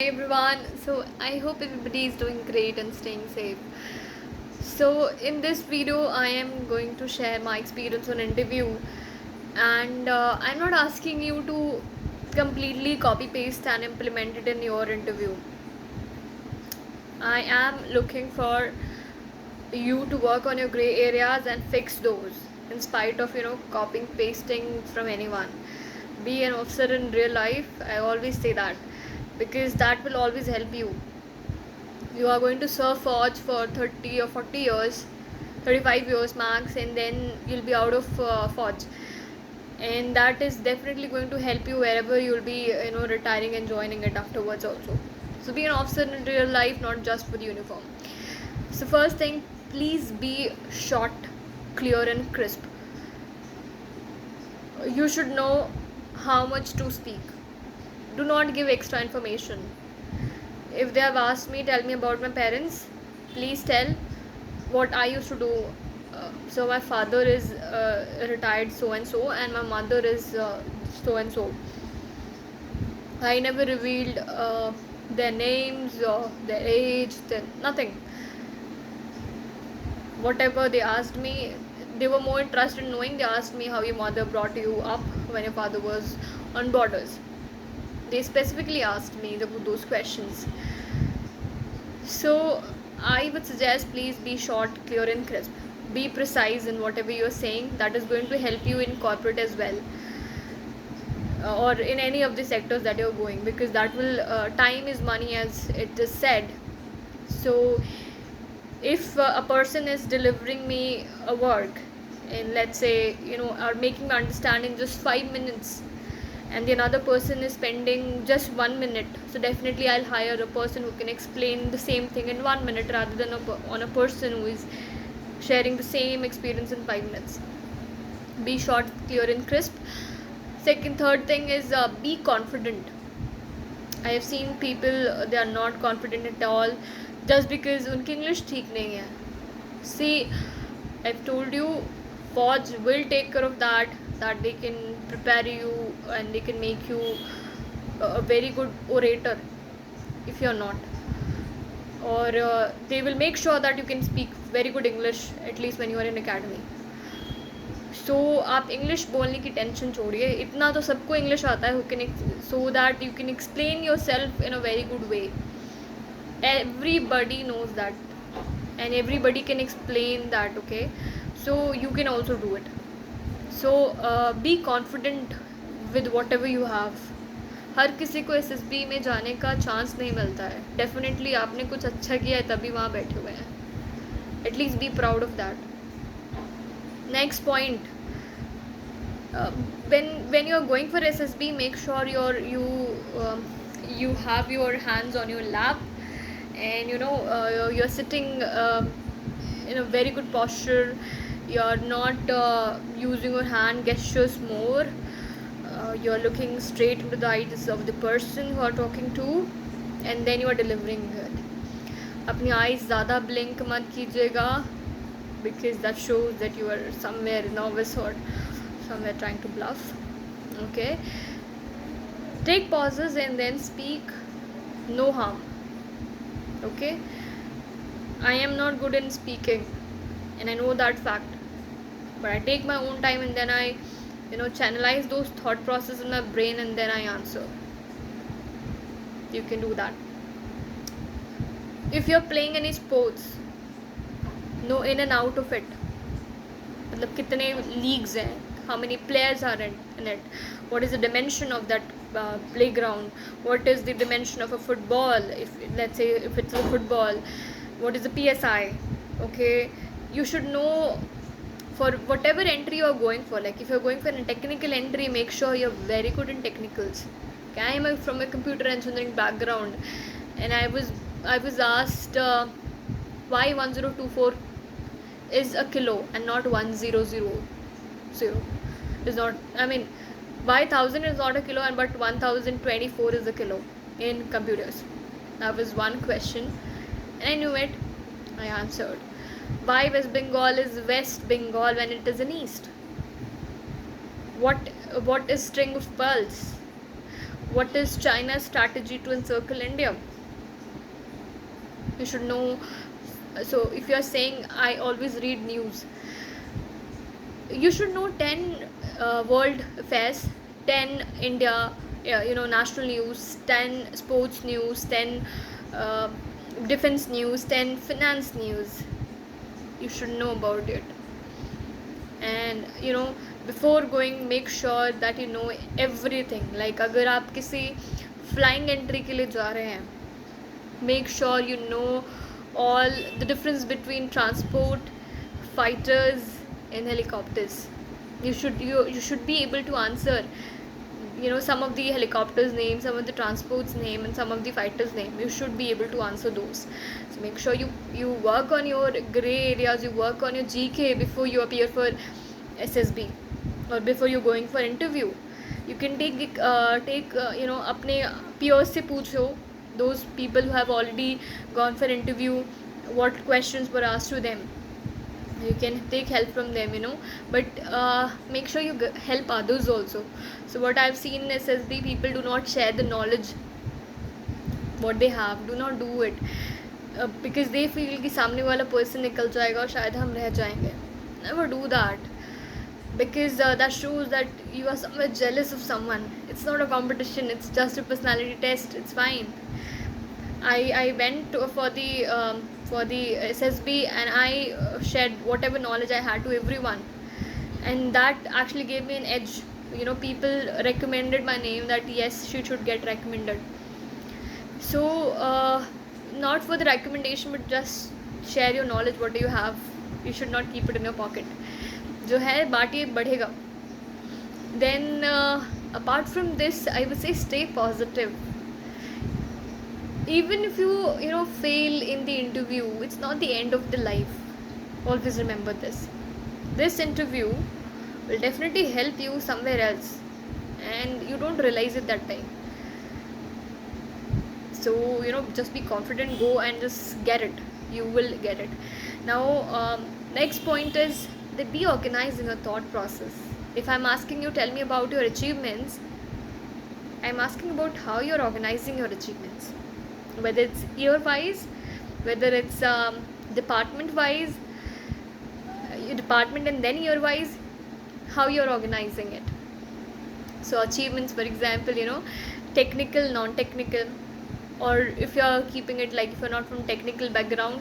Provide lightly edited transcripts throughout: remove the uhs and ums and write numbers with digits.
Hey everyone, so I hope everybody is doing great and staying safe. So, in this video, I am going to share my experience on interview, and I'm not asking you to completely copy paste and implement it in your interview. I am looking for you to work on your gray areas and fix those in spite of copying pasting from anyone. Be an officer in real life. I always say that because that will always help you. You are going to serve Forge for 30 or 40 years, 35 years max, and then you'll be out of Forge, and that is definitely going to help you wherever you'll be retiring and joining it afterwards also. So be an officer in real life, not just for the uniform. So first thing, please be short, clear and crisp. You should know how much to speak. Do not give extra information. If they have asked me, tell me about my parents, please tell what I used to do. So my father is retired so and so, and my mother is so and so. I never revealed their names or their age, nothing. Whatever they asked me, they were more interested in knowing. They asked me how your mother brought you up when your father was on borders. They specifically asked me those questions. So I would suggest, please be short, clear and crisp. Be precise in whatever you're saying. That is going to help you in corporate as well, or in any of the sectors that you're going, because that will time is money, as it is said. So if a person is delivering me a work, and let's say are making me understand in just 5 minutes, and the another person is spending just 1 minute, so definitely I'll hire a person who can explain the same thing in 1 minute rather than on a person who is sharing the same experience in 5 minutes. Be short, clear and crisp. Third thing is be confident. I have seen people, they are not confident at all just because उनकी English ठीक नहीं है. See, I've told you, Forge will take care of that they can prepare you and they can make you a very good orator if you're not, or they will make sure that you can speak very good English at least when you are in academy. So आप English बोलने की tension छोड़िए, इतना तो सबको English आता है, who can so that you can explain yourself in a very good way. Everybody knows that, and everybody can explain that, okay? So you can also do it. So be confident with whatever you have. हर किसी को SSB में जाने का chance नहीं मिलता है. Definitely आपने कुछ अच्छा किया है तभी वहाँ बैठे हुए हैं. At least be proud of that. Next point, when you are going for SSB, make sure you have your hands on your lap, and you're sitting in a very good posture. You're not using your hand gestures more. You're looking straight into the eyes of the person who are talking to, and then you are delivering it. अपनी eyes ज़्यादा blink मत कीजिएगा, because that shows that you are somewhere nervous or somewhere trying to bluff. Okay, take pauses and then speak. No harm. Okay, I am not good in speaking, and I know that fact, but I take my own time and then I channelize those thought processes in my brain and then I answer. You can do that. If you're playing any sports, know in and out of it. मतलब कितने leagues हैं, how many players are in it, what is the dimension of that playground, what is the dimension of a football, if let's say if it's a football, what is the PSI. Okay, you should know for whatever entry you are going for. Like if you're going for a technical entry, make sure you're very good in technicals. Okay, I am from a computer engineering background, and I was asked why 1024 is a kilo and not 1000. Is not, I mean, why 1000 is not a kilo and but 1024 is a kilo in computers. That was one question, and I knew it. I answered. Why West Bengal is West Bengal when it is in East? What is string of pearls? What is China's strategy to encircle India? You should know. So if you are saying I always read news, you should know 10 world affairs, 10 India, national news, 10 sports news, 10 uh, defense news, 10 finance news. You should know about it. And before going, make sure that you know everything. Like अगर आप किसी flying entry के लिए जा रहे हैं, make sure you know all the difference between transport, fighters and helicopters. You should be able to answer some of the helicopters name, some of the transports name, and some of the fighters name. You should be able to answer those. So make sure you work on your gray areas, you work on your GK before you appear for SSB or before you're going for interview. You can take अपने peers से पूछो, those people who have already gone for interview, what questions were asked to them. You can take help from them, but make sure you help others also. So what I've seen in SSB, people do not share the knowledge what they have. Do not do it because they feel कि सामने वाला person निकल जाएगा और शायद हम रह जाएंगे. Never do that, because that shows that you are somewhere jealous of someone. It's not a competition, it's just a personality test. It's fine. I went for the SSB, and I shared whatever knowledge I had to everyone, and that actually gave me an edge. People recommended my name, that yes, she should get recommended. So not for the recommendation, but just share your knowledge. What do you have? You should not keep it in your pocket. जो है बांटिए, बढ़ेगा. Then apart from this, I would say stay positive. Even if you fail in the interview, it's not the end of the life. Always remember this interview will definitely help you somewhere else, and you don't realize it that time. So just be confident, go and just get it. You will get it. Now next point is that be organized in your thought process. If I'm asking you, tell me about your achievements, I'm asking about how you're organizing your achievements, whether it's year wise, whether it's department wise, your department and then year wise, how you're organizing it. So achievements, for example, technical, non-technical, or if you're keeping it like if you're not from technical background,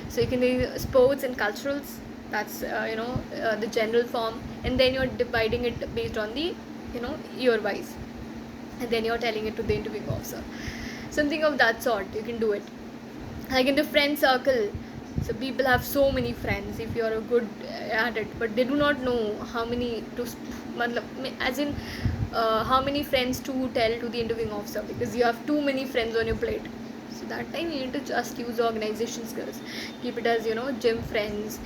so you can do sports and culturals. That's the general form, and then you're dividing it based on the year wise, and then you're telling it to the interviewing officer. Something of that sort, you can do it. Like in the friend circle, so people have so many friends if you're good at it, but they do not know how many to as in how many friends to tell to the interviewing officer, because you have too many friends on your plate. So that time you need to just use organization skills. Keep it as gym friends,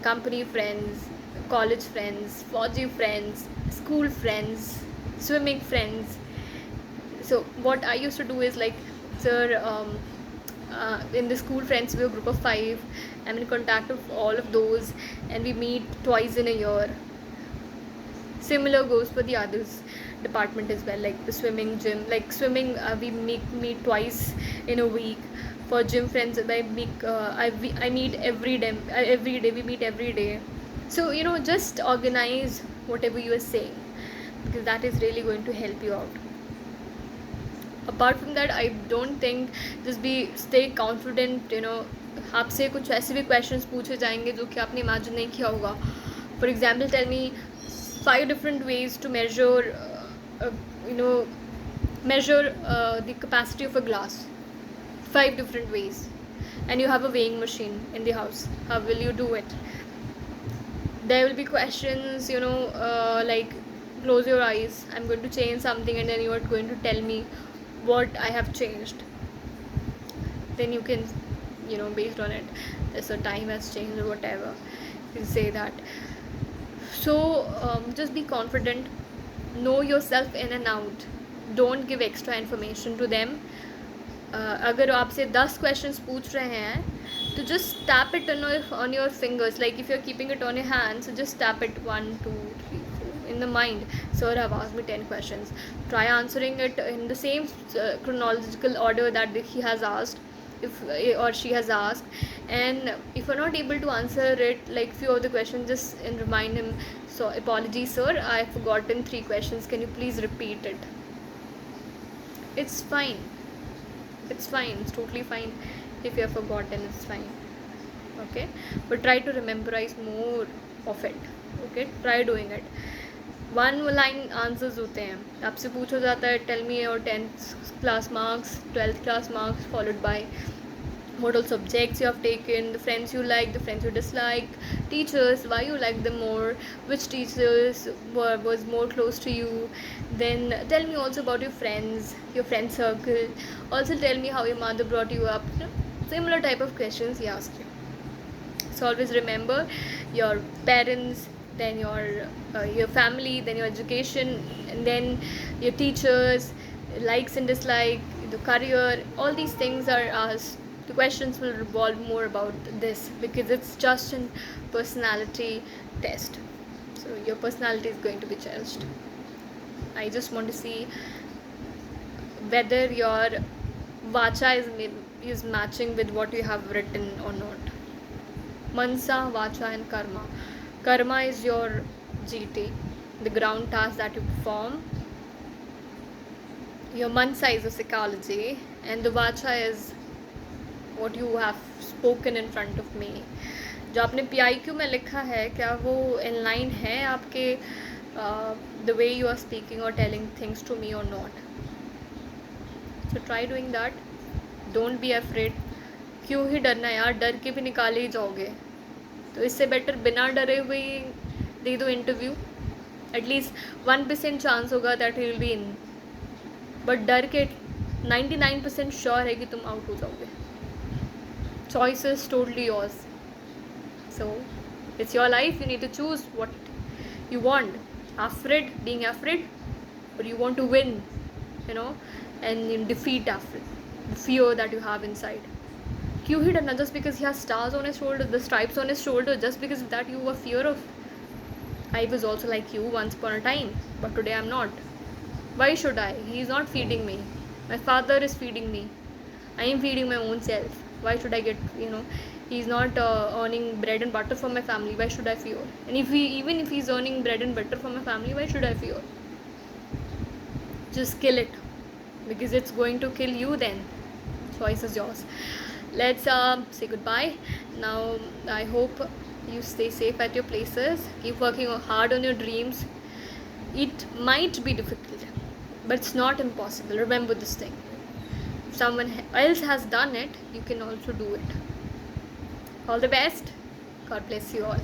company friends, college friends, Fauji friends, school friends, swimming friends. So what I used to do is like, sir, in the school friends, we were a group of 5. I'm in contact with all of those, and we meet twice in a year. Similar goes for the others department as well, like the swimming, gym. Like swimming, we meet twice in a week. For gym friends, I meet every day. We meet every day. So just organize whatever you are saying, because that is really going to help you out. Apart from that, I don't think, just stay confident. आपसे कुछ ऐसे भी questions पूछे जाएंगे जो कि आपने imagine नहीं किया होगा. For example, tell me 5 different ways to measure the capacity of a glass. 5 different ways, and you have a weighing machine in the house. How will you do it? There will be questions, like close your eyes, I'm going to change something, and then you are going to tell me what I have changed. Then you can based on it, so time has changed or whatever, you can say that. So just be confident, know yourself in and out, don't give extra information to them. अगर आपसे 10 questions पूछ रहे हैं, तो just tap it on your fingers. Like if you're keeping it on your hand, so just tap it 1 2 3 4 in the mind, sir have asked me 10 questions. Try answering it in the same chronological order that he has asked, if or she has asked. And if you're not able to answer it, like few of the questions, just and remind him, so apologies sir, I have forgotten 3 questions, can you please repeat it. It's fine, it's fine, it's totally fine. If you have forgotten, it's fine. Okay, but try to memorize more of it. Okay, try doing it. One line answers होते हैं, आपसे पूछा जाता है tell me your 10th class marks, 12th class marks, followed by what all subjects you have taken, the friends you like, the friends you dislike, teachers, why you like them more, which teachers was more close to you. Then tell me also about your friends, your friend circle. Also tell me how your mother brought you up. Similar type of questions he asked you. So always remember your parents, then your family, then your education, and then your teachers, likes and dislike, the career, all these things are asked. The questions will revolve more about this because it's just a personality test. So your personality is going to be judged. I just want to see whether your vacha is matching with what you have written or not. Mansa, vacha and karma. Karma is your GT, the ground task that you perform. Your mansa is the psychology, and the vacha is what you have spoken in front of me. जो आपने PIQ में लिखा है, क्या वो in line है आपके the way you are speaking or telling things to me or not? So try doing that. Don't be afraid. क्यों ही डरना यार, डर के भी निकाले ही जाओगे, तो इससे बेटर बिना डरे हुए दे दो इंटरव्यू. एटलीस्ट 1% चांस होगा that will be in, but डर के 99% श्योर है कि तुम आउट हो जाओगे. Choice is totally yours. So it's your life. You need to choose what you want. Being afraid, but you want to win, and you defeat the fear that you have inside. क्यों ही डरना? Just because he has stars on his shoulder, the stripes on his shoulder, just because of that you were fear of. I was also like you once upon a time, but today I'm not. Why should I? He is not feeding me. My father is feeding me. I am feeding my own self. Why should I get, he's not earning bread and butter for my family, why should I fear? And even if he's earning bread and butter for my family, why should I fear? Just kill it, because it's going to kill you then. Choice is yours. Let's say goodbye now. I hope you stay safe at your places. Keep working hard on your dreams. It might be difficult, but it's not impossible. Remember this thing. If someone else has done it, you can also do it. All the best. God bless you all.